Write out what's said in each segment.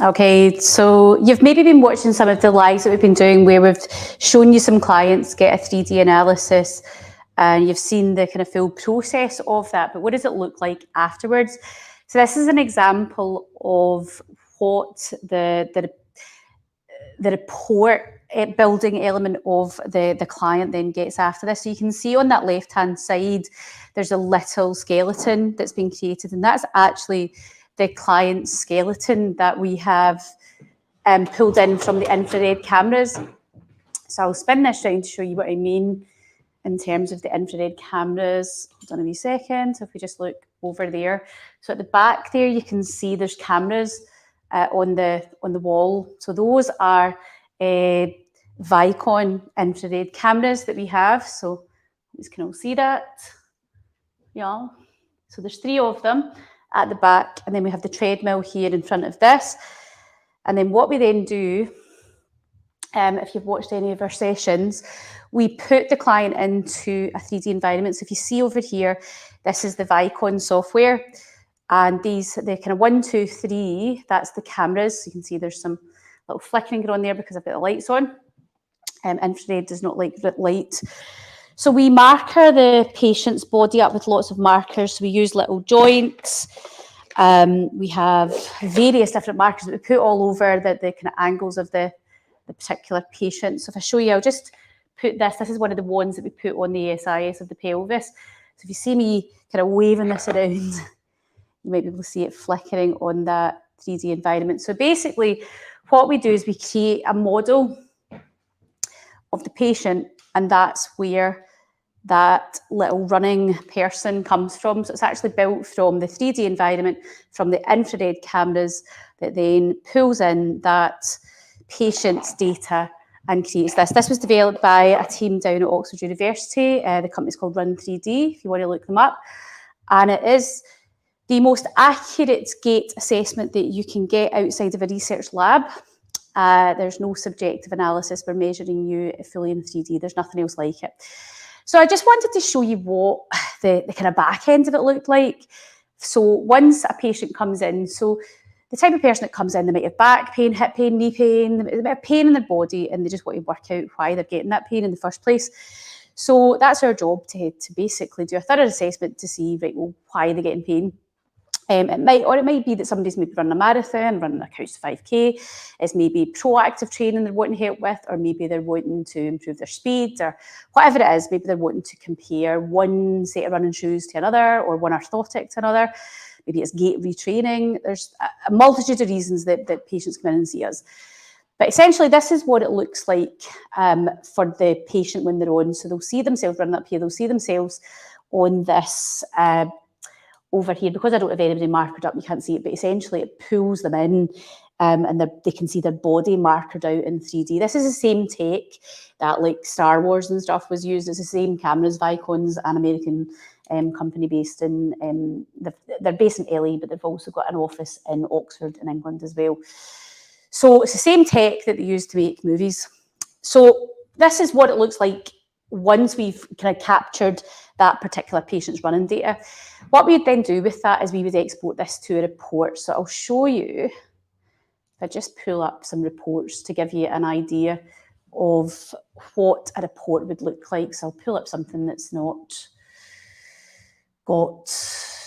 Okay, so you've maybe been watching some of the lives that we've been doing where we've shown you some clients get a 3D analysis and you've seen the kind of full process of that, but what does it look like afterwards? So this is an example of what the report building element of the client then gets after this. So you can see on that left-hand side, there's a little skeleton that's been created, and that's actually the client's skeleton that we have pulled in from the infrared cameras. So I'll spin this round to show you what I mean in terms of the infrared cameras. Hold on a wee second. So if we just look over there. So at the back there, you can see there's cameras on the wall. So those are Vicon infrared cameras that we have. So you can all see that. Yeah. So there's 3 of them at the back, and then we have the treadmill here in front of this. And then what we then do, if you've watched any of our sessions, we put the client into a 3D environment. So if you see over here, this is the Vicon software, and these, the kind of 1, 2, 3, that's the cameras. So you can see there's some little flickering going on there because I've got the lights on. Infrared does not like light. So we marker the patient's body up with lots of markers. So we use little joints. We have various different markers that we put all over the kind of angles of the particular patient. So if I show you, I'll just put this. This is one of the ones that we put on the SIS of the pelvis. So if you see me kind of waving this around, you might be able to see it flickering on that 3D environment. So basically, what we do is we create a model of the patient, and that's where that little running person comes from. So it's actually built from the 3D environment, from the infrared cameras, that then pulls in that patient's data and creates this. This was developed by a team down at Oxford University. The company's called Run3D, if you want to look them up. And it is the most accurate gait assessment that you can get outside of a research lab. There's no subjective analysis. We're measuring you fully in 3D. There's nothing else like it. So I just wanted to show you what the kind of back end of it looked like. So once a patient comes in, so the type of person that comes in, they might have back pain, hip pain, knee pain, they might have pain in their body, and they just want to work out why they're getting that pain in the first place. So that's our job, to basically do a thorough assessment to see, right, well, why are they getting pain? It might be that somebody's maybe running a marathon, running a couch to 5K. It's maybe proactive training they're wanting help with, or maybe they're wanting to improve their speed, or whatever it is. Maybe they're wanting to compare one set of running shoes to another, or one orthotic to another. Maybe it's gait retraining. There's a multitude of reasons that patients come in and see us. But essentially, this is what it looks like for the patient when they're on. So they'll see themselves running up here. They'll see themselves on this over here. Because I don't have anybody markered up, you can't see it, but essentially it pulls them in, and they can see their body markered out in 3D. This is the same tech that, like, Star Wars and stuff was used. It's the same cameras. Vicon's an American company based in, they're based in LA, but they've also got an office in Oxford in England as well. So it's the same tech that they use to make movies. So this is what it looks like once we've kind of captured that particular patient's running data. What we'd then do with that is we would export this to a report. So I'll show you, if I just pull up some reports to give you an idea of what a report would look like. So I'll pull up something that's not got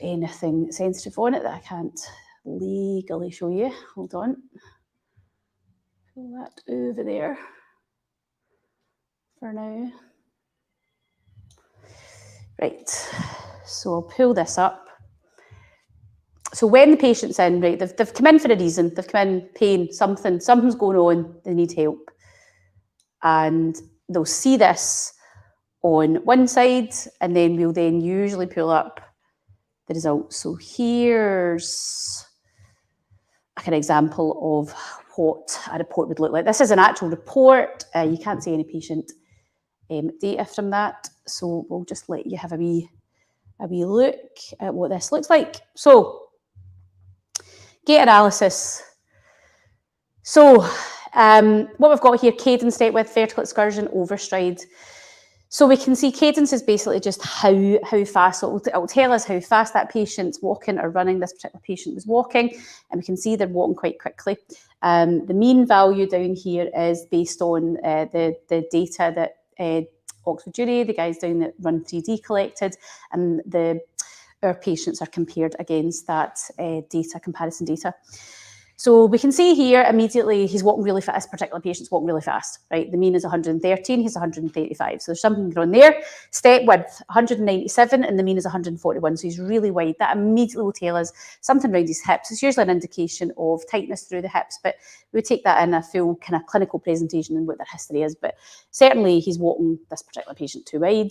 anything sensitive on it that I can't legally show you. Hold on. Pull that over there for now. Right, so I'll pull this up. So when the patient's in, right, they've come in for a reason. They've come in, pain, something's going on, they need help. And they'll see this on one side, and then we'll then usually pull up the results. So here's a kind of example of what a report would look like. This is an actual report. You can't see any patient data from that. So we'll just let you have a wee look at what this looks like. So gait analysis. So what we've got here, cadence step width, vertical excursion, overstride. So we can see cadence is basically just how fast, it'll tell us how fast that patient's walking or running. This particular patient was walking, and we can see they're walking quite quickly. The mean value down here is based on the data that Oxford Uni, the guys down at Run 3D collected, and our patients are compared against that comparison data. So we can see here immediately he's walking really fast. This particular patient's walking really fast, right? The mean is 113, he's 135. So there's something going on there. Step width, 197, and the mean is 141. So he's really wide. That immediately will tell us something around his hips. It's usually an indication of tightness through the hips, but we take that in a full kind of clinical presentation and what their history is. But certainly he's walking this particular patient too wide.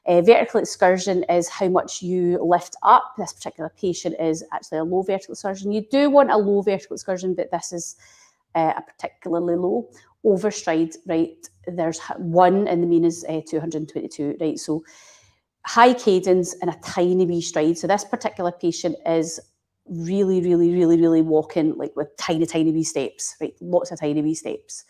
Vertical excursion is how much you lift up. This particular patient is actually a low vertical excursion. You do want a low vertical excursion, but this is a particularly low. Overstride, right, there's 1 and the mean is 222, right? So high cadence and a tiny wee stride. So this particular patient is really walking like with tiny wee steps, right? Lots of tiny wee steps.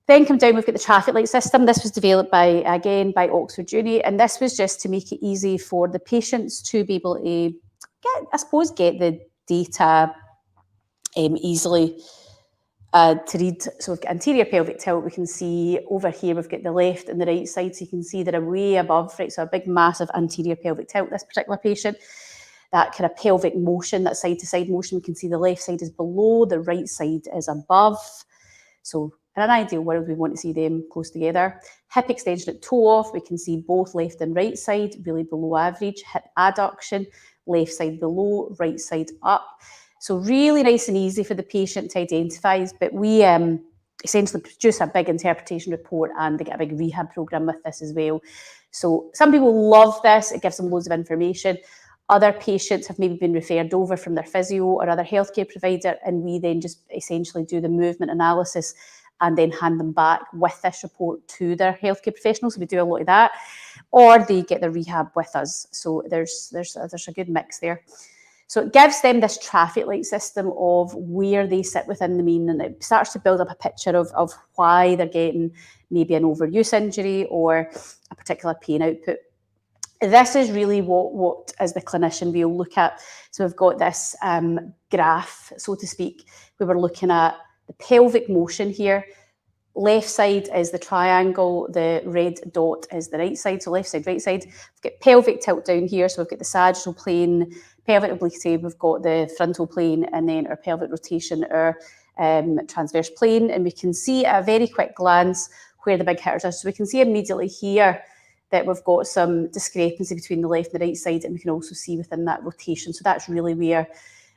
Then come down, we've got the traffic light system. This was developed by Oxford Uni, and this was just to make it easy for the patients to be able to get the data easily to read. So we've got anterior pelvic tilt. We can see over here, we've got the left and the right side. So you can see they're way above, right? So a big, massive anterior pelvic tilt, this particular patient. That kind of pelvic motion, that side-to-side motion, we can see the left side is below, the right side is above. So in an ideal world, we want to see them close together. Hip extension at toe off, we can see both left and right side, really below average. Hip adduction, left side below, right side up. So really nice and easy for the patient to identify, but we essentially produce a big interpretation report, and they get a big rehab program with this as well. So some people love this, it gives them loads of information. Other patients have maybe been referred over from their physio or other healthcare provider, and we then just essentially do the movement analysis and then hand them back with this report to their healthcare professionals. So we do a lot of that, or they get the rehab with us. So there's a good mix there. So it gives them this traffic light system of where they sit within the mean, and it starts to build up a picture of why they're getting maybe an overuse injury or a particular pain output. This is really what as the clinician we'll look at. So we've got this graph, so to speak, where we're looking at the pelvic motion here. Left side is the triangle, the red dot is the right side, so left side, right side. We've got pelvic tilt down here, so we've got the sagittal plane, pelvic obliquity, we've got the frontal plane, and then our pelvic rotation, our transverse plane, and we can see at a very quick glance where the big hitters are. So we can see immediately here that we've got some discrepancy between the left and the right side, and we can also see within that rotation. So that's really where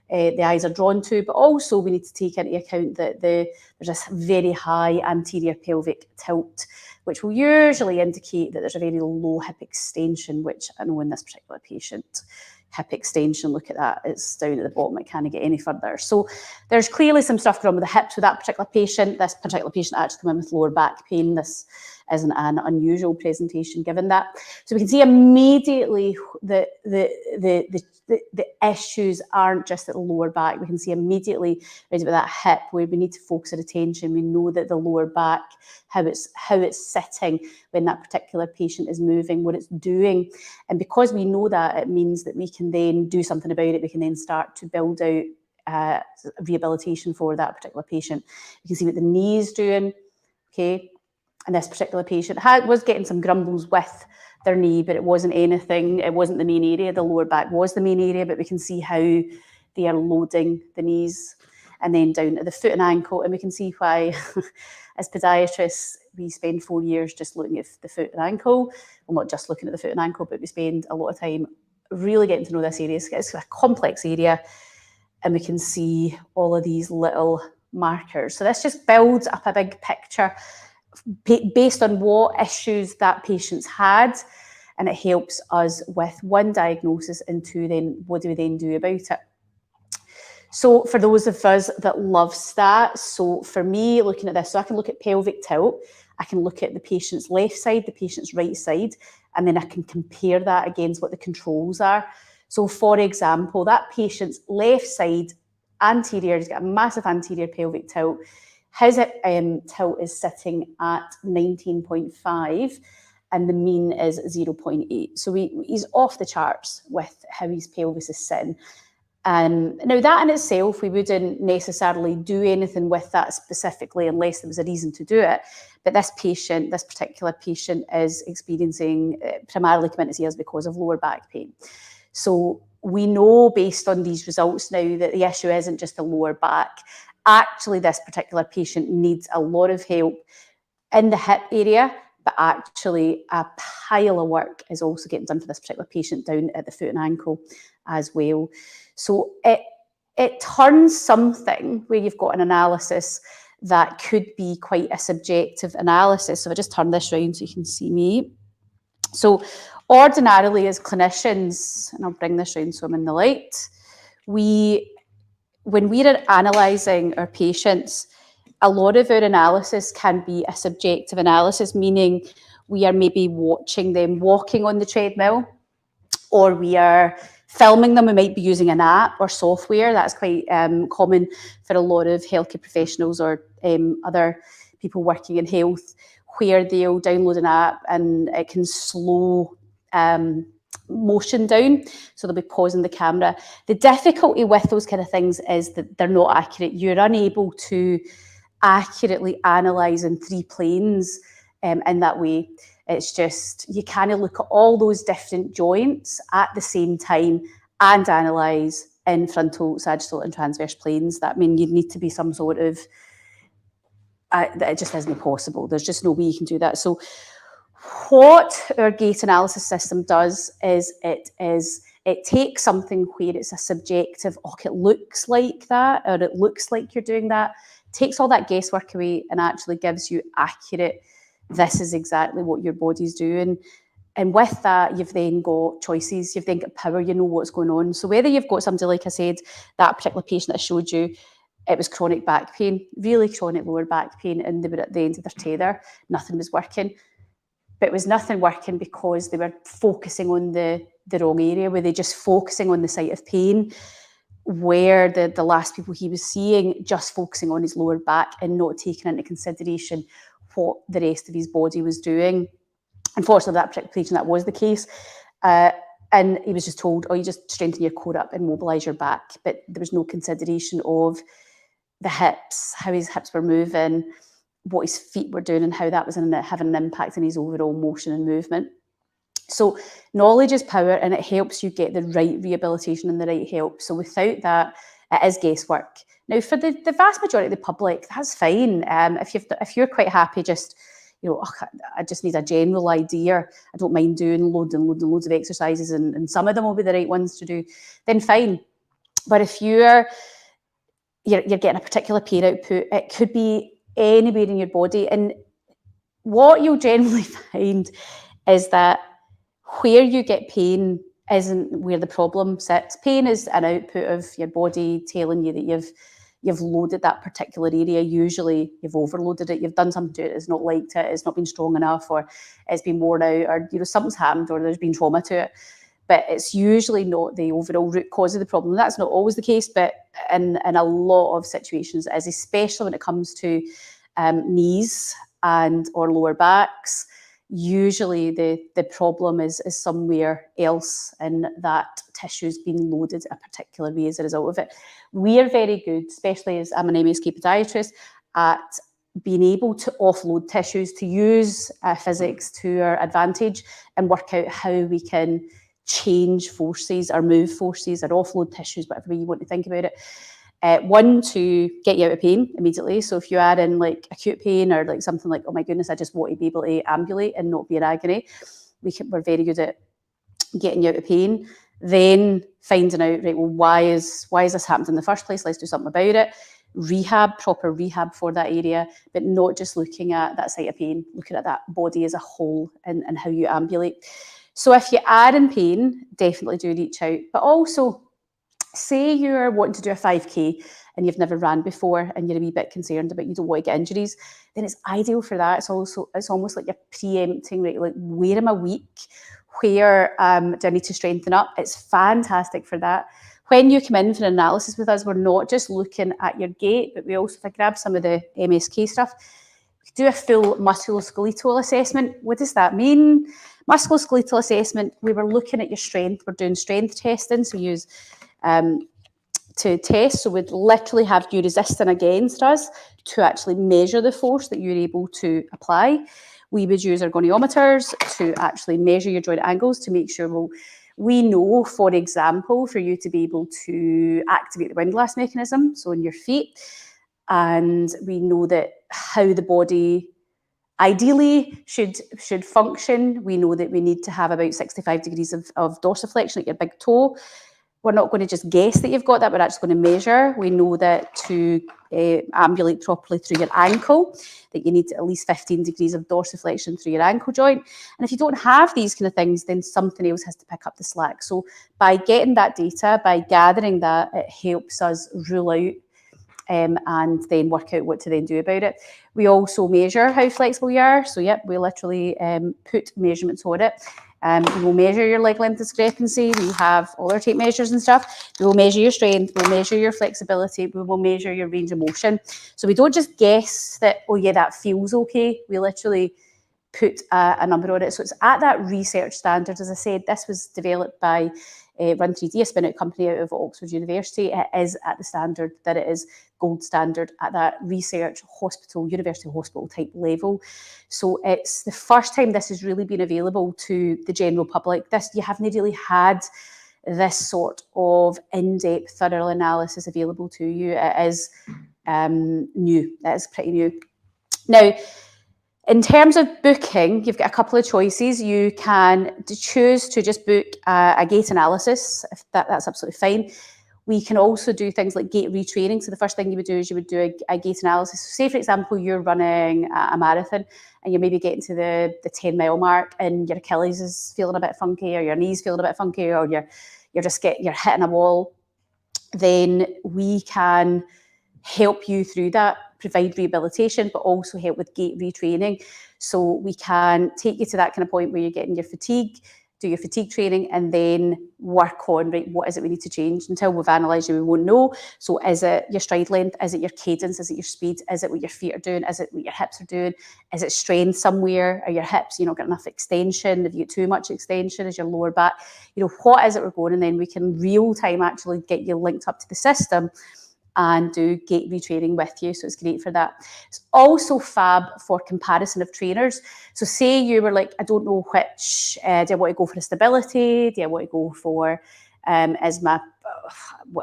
the eyes are drawn to, but also we need to take into account that there's this very high anterior pelvic tilt, which will usually indicate that there's a very low hip extension, which I know in this particular patient, hip extension, look at that, it's down at the bottom, it can't get any further. So there's clearly some stuff going on with the hips with that particular patient. This particular patient actually came in with lower back pain. This isn't an unusual presentation given that. So we can see immediately the issues aren't just at the lower back. We can see immediately right about that hip where we need to focus our attention. We know that the lower back, how it's sitting when that particular patient is moving, what it's doing. And because we know that, it means that we can then do something about it. We can then start to build out rehabilitation for that particular patient. You can see what the knee is doing, okay? And this particular patient was getting some grumbles with their knee, but it wasn't anything, it wasn't the main area. The lower back was the main area, but we can see how they are loading the knees and then down to the foot and ankle. And we can see why, as podiatrists, we spend 4 years just looking at the foot and ankle. Well, not just looking at the foot and ankle, but we spend a lot of time really getting to know this area. It's a complex area, and we can see all of these little markers. So this just builds up a big picture based on what issues that patient's had, and it helps us with one, diagnosis, and two, then what do we then do about it. So for those of us that love stats, so for me, looking at this, so I can look at pelvic tilt, I can look at the patient's left side, the patient's right side, and then I can compare that against what the controls are. So for example, that patient's left side anterior, he's got a massive anterior pelvic tilt. His tilt is sitting at 19.5, and the mean is 0.8. So he's off the charts with how his pelvis is sitting. Now that in itself, we wouldn't necessarily do anything with that specifically unless there was a reason to do it. But this particular patient is experiencing primarily come into see us because of lower back pain. So we know based on these results now that the issue isn't just the lower back. Actually, this particular patient needs a lot of help in the hip area, but actually a pile of work is also getting done for this particular patient down at the foot and ankle as well. So it turns something where you've got an analysis that could be quite a subjective analysis. So if I just turn this around so you can see me. So ordinarily as clinicians, and I'll bring this around so I'm in the light, when we're analysing our patients, a lot of our analysis can be a subjective analysis, meaning we are maybe watching them walking on the treadmill, or we are filming them. We might be using an app or software. That's quite common for a lot of healthcare professionals or other people working in health, where they'll download an app and it can slow motion down, so they'll be pausing the camera. The difficulty with those kind of things is that they're not accurate. You're unable to accurately analyse in 3 planes in that way. It's just, you kind of look at all those different joints at the same time and analyse in frontal, sagittal and transverse planes. That means you'd need to be some sort of, it just isn't possible. There's just no way you can do that. So what our gait analysis system does is it takes something where it's a subjective, it looks like that, or it looks like you're doing that, takes all that guesswork away and actually gives you accurate, this is exactly what your body's doing. And with that, you've then got choices, you've then got power, you know what's going on. So whether you've got somebody, like I said, that particular patient that I showed you, it was chronic back pain, really chronic lower back pain, and they were at the end of their tether, nothing was working. But it was nothing working because they were focusing on the wrong area. Were they just focusing on the site of pain, where the last people he was seeing just focusing on his lower back and not taking into consideration what the rest of his body was doing. Unfortunately, that particular patient, that was the case. And he was just told, you just strengthen your core up and mobilise your back. But there was no consideration of the hips, how his hips were moving, what his feet were doing, and how that was having an impact on his overall motion and movement. So knowledge is power, and it helps you get the right rehabilitation and the right help. So without that, it is guesswork. Now, for the vast majority of the public, that's fine. If you're quite happy, just, I just need a general idea. I don't mind doing loads and loads of exercises, and some of them will be the right ones to do, then fine. But if you're getting a particular pain output, it could be anywhere in your body. And what you'll generally find is that where you get pain isn't where the problem sits. Pain is an output of your body telling you that you've loaded that particular area. Usually you've overloaded it, you've done something to it, it's not liked it, it's not been strong enough, or it's been worn out, or something's happened, or there's been trauma to it. But it's usually not the overall root cause of the problem. That's not always the case, but in a lot of situations it is, especially when it comes to knees and or lower backs. Usually the problem is somewhere else, and that tissue's been loaded a particular way as a result of it. We are very good, especially as I'm an MSK podiatrist, at being able to offload tissues, to use physics to our advantage and work out how we can change forces or move forces or offload tissues, whatever way you want to think about it. One, to get you out of pain immediately. So if you add in like acute pain or like something like, oh my goodness, I just want to be able to ambulate and not be in agony, we're very good at getting you out of pain. Then finding out, right, well, why is this happened in the first place? Let's do something about it. Rehab, proper rehab for that area, but not just looking at that site of pain, looking at that body as a whole and how you ambulate. So if you are in pain, definitely do reach out. But also, say you're wanting to do a 5K and you've never ran before and you're a wee bit concerned about, you don't want to get injuries, then it's ideal for that. It's almost like you're preempting, right? Like, where am I weak? Where do I need to strengthen up? It's fantastic for that. When you come in for an analysis with us, we're not just looking at your gait, but we also, if I grab some of the MSK stuff, we do a full musculoskeletal assessment. What does that mean? Musculoskeletal assessment, we were looking at your strength. We're doing strength testing, so we use to test. So we'd literally have you resisting against us to actually measure the force that you're able to apply. We would use our goniometers to actually measure your joint angles to make sure we know, for example, for you to be able to activate the windlass mechanism, so in your feet, and we know that how the body ideally should function. We know that we need to have about 65 degrees of dorsiflexion at your big toe. We're not going to just guess that you've got that, we're actually going to measure. We know that to ambulate properly through your ankle, that you need at least 15 degrees of dorsiflexion through your ankle joint. And if you don't have these kind of things, then something else has to pick up the slack. So by getting that data, by gathering that, it helps us rule out and then work out what to then do about it. We also measure how flexible you are. So yep, we literally put measurements on it. We will measure your leg length discrepancy. We have all our tape measures and stuff. We will measure your strength. We'll measure your flexibility. We will measure your range of motion. So we don't just guess that, oh yeah, that feels okay. We literally put a number on it. So it's at that research standard. As I said, this was developed by Run3D, a spin-out company out of Oxford University. It is at the standard that it is gold standard at that research hospital, university hospital type level. So it's the first time this has really been available to the general public. You haven't really had this sort of in-depth, thorough analysis available to you. It is new. It is pretty new. Now, in terms of booking, you've got a couple of choices. You can choose to just book a gait analysis, if that's absolutely fine. We can also do things like gait retraining. So the first thing you would do is you would do a gait analysis. So say, for example, you're running a marathon and you're maybe getting to the 10-mile mark and your Achilles is feeling a bit funky, or your knee's feeling a bit funky, or you're hitting a wall. Then we can help you through that, provide rehabilitation, but also help with gait retraining. So we can take you to that kind of point where you're getting your fatigue, do your fatigue training, and then work on, right, what is it we need to change? Until we've analysed you, we won't know. So is it your stride length? Is it your cadence? Is it your speed? Is it what your feet are doing? Is it what your hips are doing? Is it strength somewhere? Are your hips, you're not getting enough extension? Have you got too much extension? Is your lower back? What is it we're going? And then we can real time actually get you linked up to the system and do gait retraining with you. So it's great for that. It's also fab for comparison of trainers. So say you were like, I don't know which, do I want to go for a stability? Do I want to go for, is my,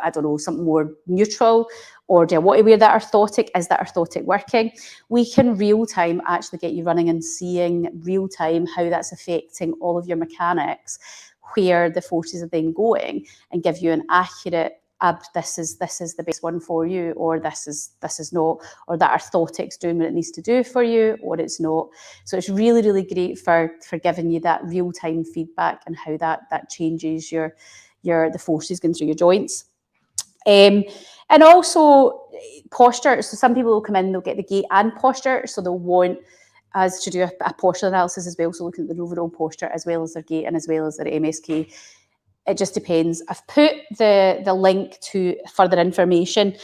I don't know, something more neutral? Or do I want to wear that orthotic? Is that orthotic working? We can real time actually get you running and seeing real time how that's affecting all of your mechanics, where the forces are then going, and give you an accurate this is the best one for you, or this is not, or that orthotic's doing what it needs to do for you, or it's not. So it's really, really great for giving you that real-time feedback and how that changes the forces going through your joints. And also posture. So some people will come in, they'll get the gait and posture, so they'll want us to do a posture analysis as well, so looking at their overall posture as well as their gait and as well as their MSK. It just depends. I've put the link to further information.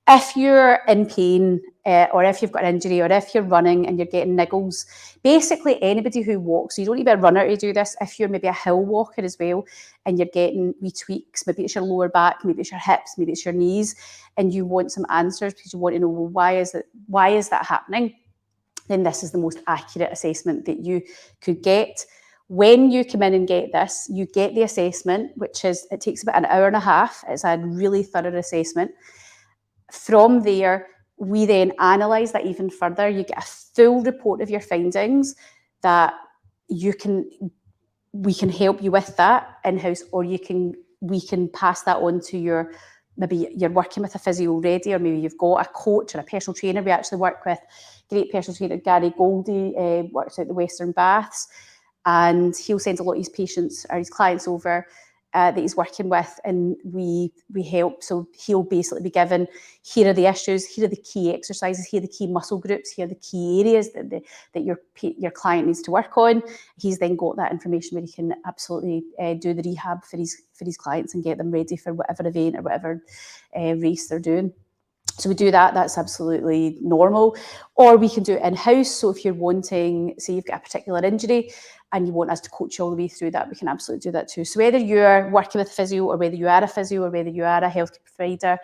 If you're in pain, or if you've got an injury, or if you're running and you're getting niggles, basically anybody who walks, so you don't need to be a runner to do this. If you're maybe a hill walker as well, and you're getting wee tweaks, maybe it's your lower back, maybe it's your hips, maybe it's your knees, and you want some answers because you want to know, well, why is that happening? Then this is the most accurate assessment that you could get. When you come in and get this, you get the assessment, which is, it takes about an hour and a half. It's a really thorough assessment. From there, we then analyse that even further. You get a full report of your findings that we can help you with that in-house, or we can pass that on to maybe you're working with a physio already, or maybe you've got a coach or a personal trainer. We actually work with great personal trainer Gary Goldie, works out the Western Baths. And he'll send a lot of his patients or his clients over that he's working with, and we help. So he'll basically be given, here are the issues, here are the key exercises, here are the key muscle groups, here are the key areas that your client needs to work on. He's then got that information where he can absolutely do the rehab for his clients and get them ready for whatever event or whatever race they're doing. So we do that, that's absolutely normal. Or we can do it in-house. So if you're wanting, say you've got a particular injury and you want us to coach you all the way through that, we can absolutely do that too. So whether you're working with a physio or whether you are a physio or whether you are a healthcare provider,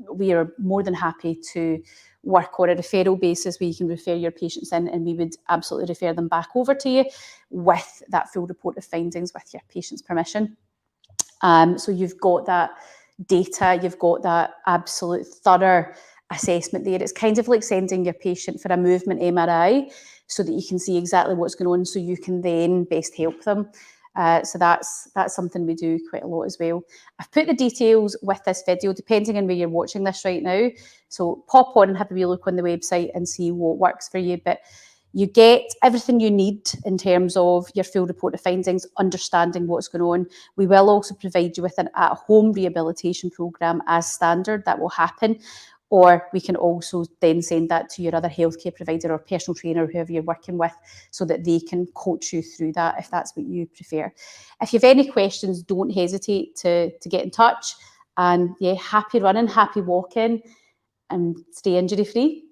we are more than happy to work on a referral basis where you can refer your patients in, and we would absolutely refer them back over to you with that full report of findings with your patient's permission. So you've got that data, you've got that absolute thorough assessment there. It's kind of like sending your patient for a movement MRI so that you can see exactly what's going on, so you can then best help them. So that's something we do quite a lot as well. I've put the details with this video, depending on where you're watching this right now. So pop on and have a wee look on the website and see what works for you. But you get everything you need in terms of your full report of findings, understanding what's going on. We will also provide you with an at-home rehabilitation programme as standard that will happen. Or we can also then send that to your other healthcare provider or personal trainer, whoever you're working with, so that they can coach you through that if that's what you prefer. If you have any questions, don't hesitate to get in touch. And yeah, happy running, happy walking, and stay injury free.